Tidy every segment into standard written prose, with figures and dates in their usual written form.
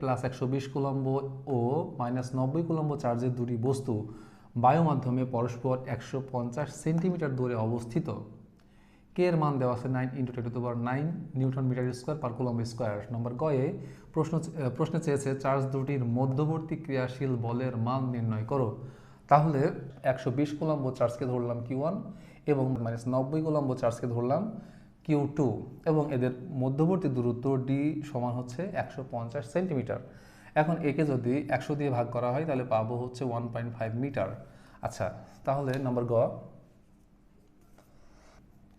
Plus 120 coulomb ও minus 90 coulomb চার্জের দুটি বস্তু বায়ু মাধ্যমে পরস্পর 150 সেন্টিমিটার দূরে অবস্থিত। কে এর মান দেওয়া আছে 9 × 10⁹ newton metre square per coulomb square. Number গয়ে প্রশ্নে চেয়েছে চার্জ দুটির মধ্যবর্তী ক্রিয়াশীল বলের মান নির্ণয় করো। তাহলে 120 কুলম্ব চার্জকে ধরলাম Q1 এবং মাইনাস 90 কুলম্ব চার্জকে ধরলাম Q2 এবং এদের মধ্যবর্তী দূরত্ব D সমান হচ্ছে 150 সেন্টিমিটার। এখন একে যদি 100 দিয়ে ভাগ করা হয় তাহলে পাবো হচ্ছে 1.5 মিটার। আচ্ছা, তাহলে নম্বর গ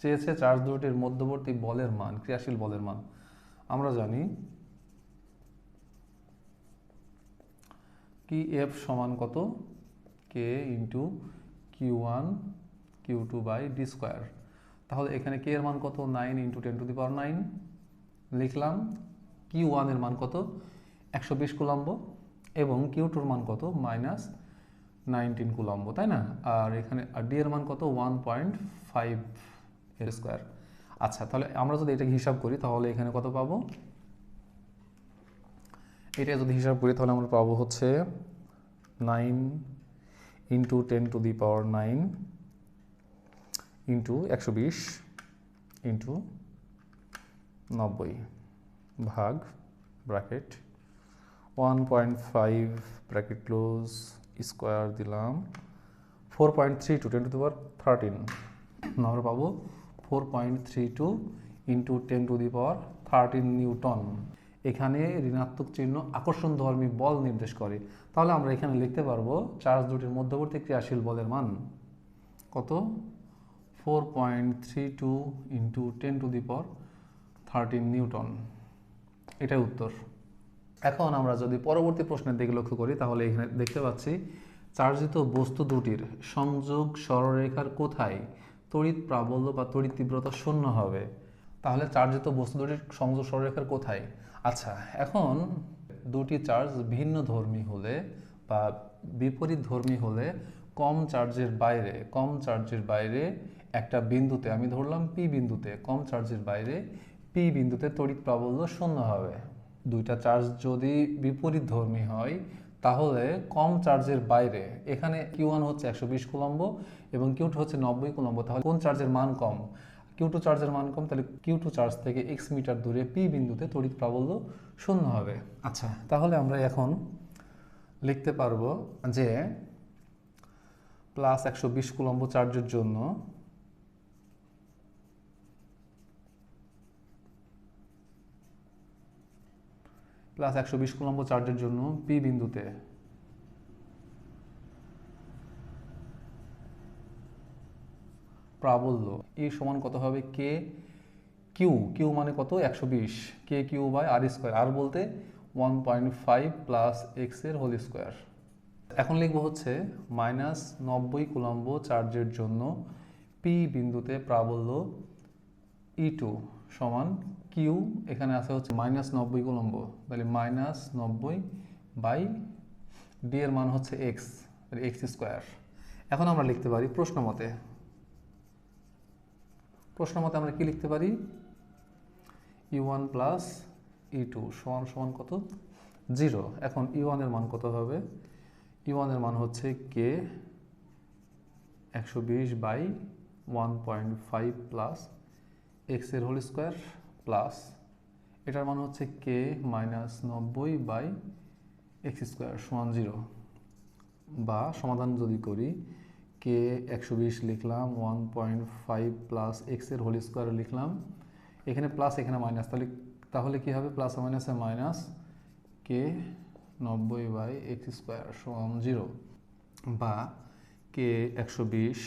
চেয়েছে চার্জ দুটির মধ্যবর্তী বলের মান, ক্রিয়াশীল বলের মান। আমরা জানি কি এফ সমান কত, K into Q1 Q2 by D square. তাহলে এখানে কে এর মান কত, 9 × 10⁹ লিখলাম। Q1 এর মান কত, 120 কুলম্ব এবং Q2 এর মান কত, মাইনাস 19 কুলম্ব, তাই না? আর এখানে ডি এর মান কত, 1.5 এর স্কোয়ার। আচ্ছা, তাহলে আমরা যদি এটাকে হিসাব করি তাহলে এখানে কত পাবো, এটা যদি হিসাব করি তাহলে আমরা পাবো হচ্ছে 9 × 10⁹ ইন্টু 120 ইন্টু 90 ভাগ ব্র্যাকেট 1.5 ব্র্যাকেট ক্লোজ স্কোয়ার দিলাম 4.32 10⁻13 আমরা পাবো 4.32 ইন্টু 10⁻13 নিউটন। এখানে ঋণাত্মক চিহ্ন আকর্ষণধর্মী বল নির্দেশ করে। তাহলে আমরা এখানে লিখতে পারবো চার্জ দুটির মধ্যবর্তী ক্রিয়াশীল বলের মান কত, 4.32 ইন্টু 10⁻13 নিউটন। এটাই উত্তর। এখন আমরা যদি পরবর্তী প্রশ্নের দিকে লক্ষ্য করি তাহলে এখানে দেখতে পাচ্ছি চার্জিত বস্তু দুটির সংযোগ সরলরেখার কোথায় তড়িৎ প্রাবল্য বা তড়িৎ তীব্রতা শূন্য হবে। তাহলে চার্জিত বস্তু দুটির সংযোগ সরলরেখার কোথায়? আচ্ছা, এখন দুটি চার্জ ভিন্ন ধর্মী হলে বা বিপরীত ধর্মী হলে কম চার্জের বাইরে একটা বিন্দুতে, আমি ধরলাম পি বিন্দুতে, কম চার্জের বাইরে পি বিন্দুতে তড়িৎ প্রাবল্য শূন্য হবে। দুইটা চার্জ যদি বিপরীত ধর্মী হয় তাহলে কম চার্জের বাইরে, এখানে Q1 হচ্ছে 120 কুলম্ব এবং Q2 হচ্ছে 90 কুলম্ব, তাহলে কোন চার্জের মান কম? Q2 চার্জের মান কম, তাহলে Q2 চার্জ থেকে x মিটার দূরে P বিন্দুতে তড়িৎ প্রাবল্য শূন্য হবে। আচ্ছা, তাহলে আমরা এখন লিখতে পারবো যে প্লাস 120 কুলম্ব চার্জের জন্য প্লাস 120 কুলম্ব চার্জের জন্য P বিন্দুতে প্রাবল্য E সমান কত হবে, কে কিউ মানে কত, 120 কে কিউ বাই আর স্কোয়ার, আর বলতে 1.5 প্লাস এক্স এর হোল স্কোয়ার। এখন লিখবো হচ্ছে মাইনাস 90 কুলম্ব চার্জের জন্য পি বিন্দুতে প্রাবল্য E2 সমান কিউ, এখানে আছে হচ্ছে মাইনাস 90 কুলম্ব, তাহলে মাইনাস 90 বাই ডি এর মান হচ্ছে এক্স, এক্স স্কোয়ার। এখন আমরা লিখতে পারি প্রশ্ন মতে আমরা কি লিখতে পারি, E1 প্লাস E2 সমান সমান কত, 0। এখন E1 এর মান কত হবে, E1 এর মান হচ্ছে কে 120 বাই 1.5 প্লাস এক্স এর হোল স্কোয়ার প্লাস এটার মান হচ্ছে কে মাইনাস 90 বাই এক্স স্কোয়ার সমান 0। বা সমাধান যদি করি, কে 120 লিখলাম, 1.5 প্লাস এক্স এর হোল স্কোয়ার লিখলাম, এখানে প্লাস এখানে মাইনাস, তাহলে কি হবে, প্লাস মাইনাসে মাইনাস, কে 90 বাই এক্স স্কোয়ার সমান 0। বা কে 120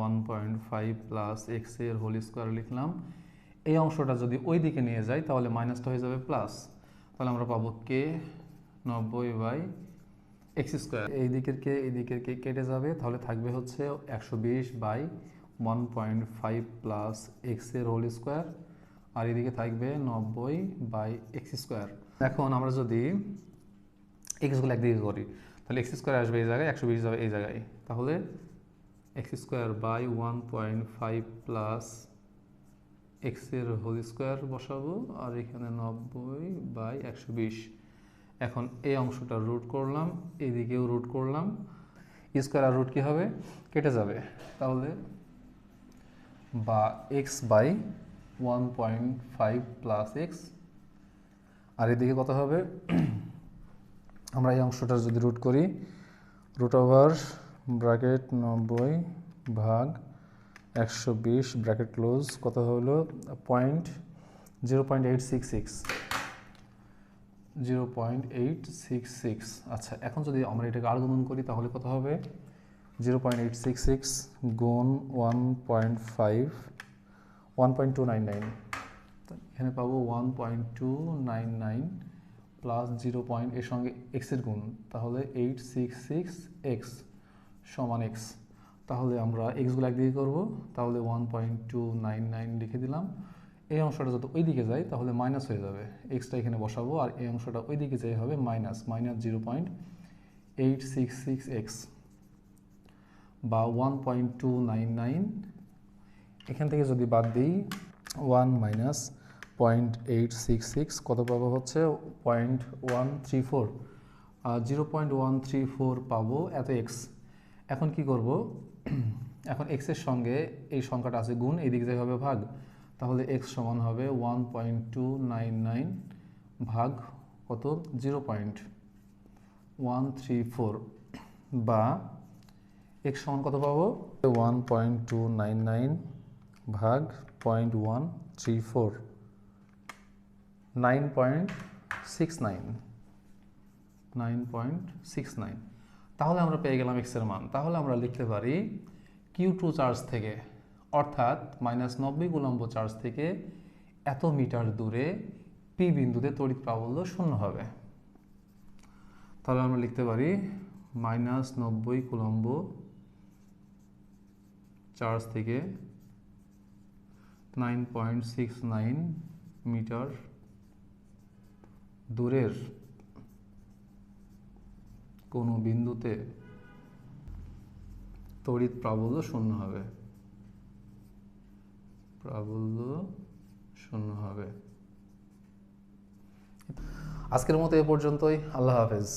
1.5 প্লাস এক্স এর হোল স্কোয়ার লিখলাম, এই অংশটা যদি ওই দিকে নিয়ে যাই তাহলে মাইনাসটা হয়ে যাবে প্লাস, তাহলে আমরা পাবো কে 90 বাই এক্স স্কোয়ার, এই দিকের কে কেটে যাবে, তাহলে থাকবে হচ্ছে 120 বাই 1.5 প্লাস এক্স এর হোল স্কোয়ার, আর এদিকে থাকবে 90 বাই এক্স স্কোয়ার। এখন আমরা যদি এক্সগুলো একদিকে করি তাহলে এক্স স্কোয়ার আসবে এই জায়গায়, 120 যাবে এই জায়গায়, তাহলে x square by 1.5 plus x এর হোল স্কোয়ার বসাবো, আর এখানে 90 বাই 120, এখন এই অংশটা রুট করলাম, এদিকেও রুট করলাম, স্কোয়ার আর রুট কী হবে, কেটে যাবে। তাহলে বা এক্স বাই 1.5 প্লাস এক্স, আর এদিকে কত হবে, আমরা এই অংশটা যদি রুট করি, রুট ওভার ব্র্যাকেট 90 ভাগ 120 ব্র্যাকেট ক্লোজ, কত হলো 0.866। আচ্ছা, এখন যদি আমরা এটাকে আর গুণন করি তাহলে কত হবে, 0.866 গুণ 1.5, 1.299, এখানে পাবো 1.299 প্লাস 0. এর সঙ্গে এক্সের গুণ, তাহলে 866x সমান এক্স। তাহলে আমরা এক্সগুলো একদিকে করবো, তাহলে 1.299 লিখে দিলাম। এই অংশটা যত ওই দিকে যায় তাহলে মাইনাস হয়ে যাবে, এক্সটা এখানে বসাবো, আর এই অংশটা ওই দিকে যাই হবে মাইনাস 0.866x বা 1.299। এখান থেকে যদি বাদ দিই 1 মাইনাস 0.866 কত পাবো হচ্ছে 0.134, 0.134 পাবো এত এক্স। এখন কি করব, এখন এক্সের সঙ্গে এই সংখ্যাটা আছে গুণ, এই দিকে যাই হবে ভাগ, তাহলে এক্স সমান হবে 1.299 ভাগ কত 0.134, বা এক্স সমান কত পাবো 1.299 ভাগ 0.134, 9.69। তাহলে আমরা পেয়ে গেলাম এক্সের মান। তাহলে আমরা লিখতে পারি Q2 চার্জ থেকে, অর্থাৎ -90 কুলম্ব চার্জ থেকে এত মিটার দূরে পি বিন্দুতে তড়িৎ প্রাবল্য 0 হবে। তাহলে আমরা লিখতে পারি -90 কুলম্ব চার্জ থেকে 9.69 মিটার দূরের কোনো বিন্দুতে তড়িৎ প্রাবল্য 0 হবে, আজকের মতো এ পর্যন্তই। আল্লাহ হাফেজ।